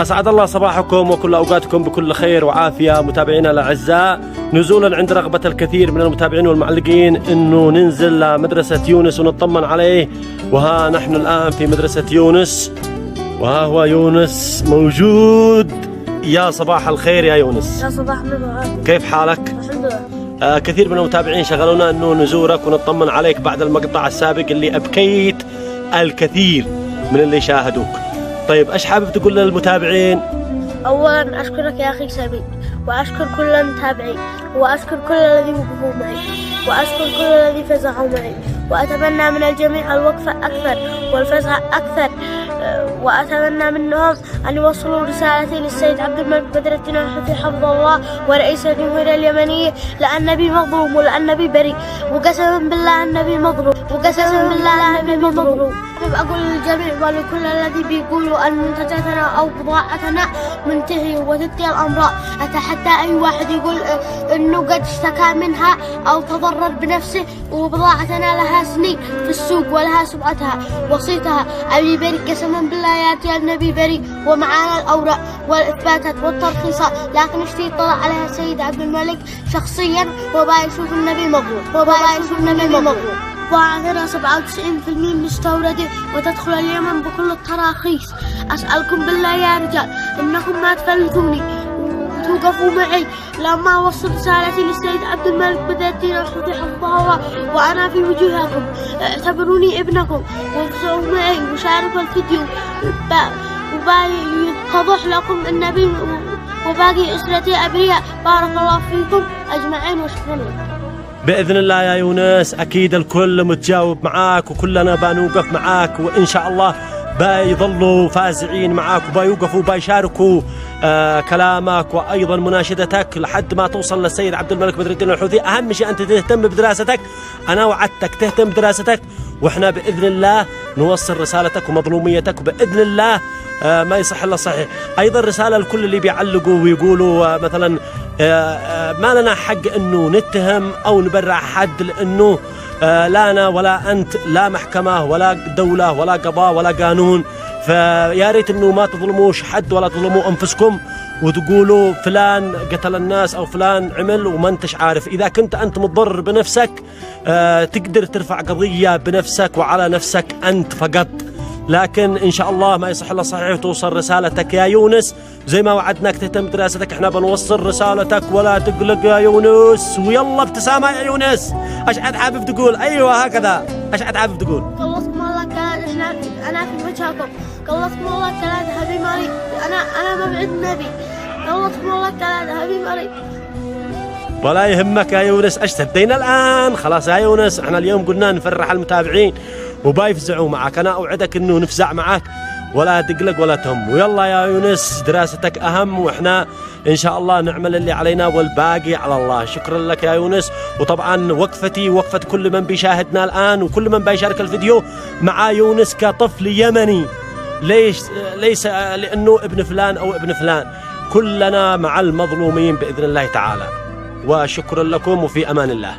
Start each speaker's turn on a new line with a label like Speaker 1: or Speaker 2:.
Speaker 1: أسعد الله صباحكم وكل أوقاتكم بكل خير وعافية متابعينا الأعزاء. نزولا عند رغبة الكثير من المتابعين والمعلقين أنه ننزل لمدرسة يونس ونطمن عليه، وها نحن الآن في مدرسة يونس، وها هو يونس موجود. يا صباح الخير يا يونس.
Speaker 2: يا صباح النور.
Speaker 1: كيف حالك؟
Speaker 2: الحمد لله.
Speaker 1: كثير من المتابعين شغلونا أنه نزورك ونطمن عليك بعد المقطع السابق اللي أبكيت الكثير من اللي شاهدوك. طيب ايش حابب تقول للمتابعين؟
Speaker 2: اولا اشكرك يا اخي سعيد، واشكر كل المتابعين، واشكر كل الذين وقفوا معي، واشكر كل الذين فزعوا معي، واتمنى من الجميع الوقفه اكثر والفزع اكثر، واتمنى منهم ان يوصلوا رسالتي للسيد عبد الملك بدر الدين الحوثي حفظه الله ورئيس الجمهوريه اليمنيه، لان النبي مظلوم ولان النبي بريء، وقسما بالله النبي مظلوم، وقسما بالله النبي مظلوم. أقول للجميع ولكل الذي بيقولوا أن منتجاتنا أو بضاعتنا منتهية وتنتهي الأمراض، أتحدى أي واحد يقول إنه قد اشتكى منها أو تضرر بنفسه وبضاعتنا لها سنين في السوق ولها سمعتها وصيتها. أبي بريء قسما بالله ياتي النبي بريء ومعانا الأوراق والإثباتات والترخيصات، لكن اشتي طلع عليها السيد عبد الملك شخصيا وبقى يشوف النبي مظلوم، وعندنا 97% مستوردة وتدخل اليمن بكل التراخيص. أسألكم بالله يا رجال إنكم ما تفلتوني وتوقفوا معي لما أوصل رسالتي للسيد عبد الملك بدر الدين الحوثي حفظه الله وأنا في وجوهكم. اعتبروني ابنكم وارجعوا معي وشاركوا الفيديو، ويتضح لكم النبي وباقي أسرتي أبرياء. بارك الله فيكم أجمعين وشكرا لكم.
Speaker 1: بإذن الله يا يونس أكيد الكل متجاوب معاك وكلنا بنوقف معاك، وإن شاء الله بيظلوا فازعين معاك وبيوقفوا وبيشاركوا كلامك وأيضا مناشدتك لحد ما توصل للسيد عبد الملك بدر الدين الحوثي. أهم شيء أنت تهتم بدراستك، أنا وعدتك تهتم بدراستك، وإحنا بإذن الله نوصل رسالتك ومظلوميتك، وبإذن الله ما يصح إلا صحيح. أيضا رسالة لكل اللي بيعلقوا ويقولوا مثلا ما لنا حق أنه نتهم أو نبرع حد، لأنه لا أنا ولا أنت لا محكمة ولا دولة ولا قضاء ولا قانون، فيا ريت أنه ما تظلموش حد ولا تظلموا أنفسكم وتقولوا فلان قتل الناس أو فلان عمل وما أنتش عارف. إذا كنت أنت متضرر بنفسك تقدر ترفع قضية بنفسك وعلى نفسك أنت فقط، لكن إن شاء الله ما يصح إلا صحيح وتوصل رسالتك يا يونس. زي ما وعدناك تهتم بدراستك، احنا بنوصل رسالتك ولا تقلق يا يونس. ويلا ابتسامة يا يونس. ايش عاد حابب تقول؟ ايوه هكذا، ايش عاد حابب تقول؟
Speaker 2: خلصكم الله كلام، انا في وجهكم. خلصكم الله كلام حبيبي مريض، انا مبعد النبي. خلصكم الله كلام حبيبي مريض.
Speaker 1: ولا يهمك يا يونس. ايش تبدينا الان؟ خلاص يا يونس، احنا اليوم قلنا نفرح المتابعين وبيفزعوا معك، انا اوعدك انه نفزع معك ولا تقلق ولا تهم. ويلا يا يونس دراستك أهم، وإحنا إن شاء الله نعمل اللي علينا والباقي على الله. شكرا لك يا يونس. وطبعا وقفتي وقفة كل من بيشاهدنا الآن وكل من بيشارك الفيديو مع يونس كطفل يمني، ليس لأنه ابن فلان أو ابن فلان، كلنا مع المظلومين بإذن الله تعالى. وشكرا لكم وفي أمان الله.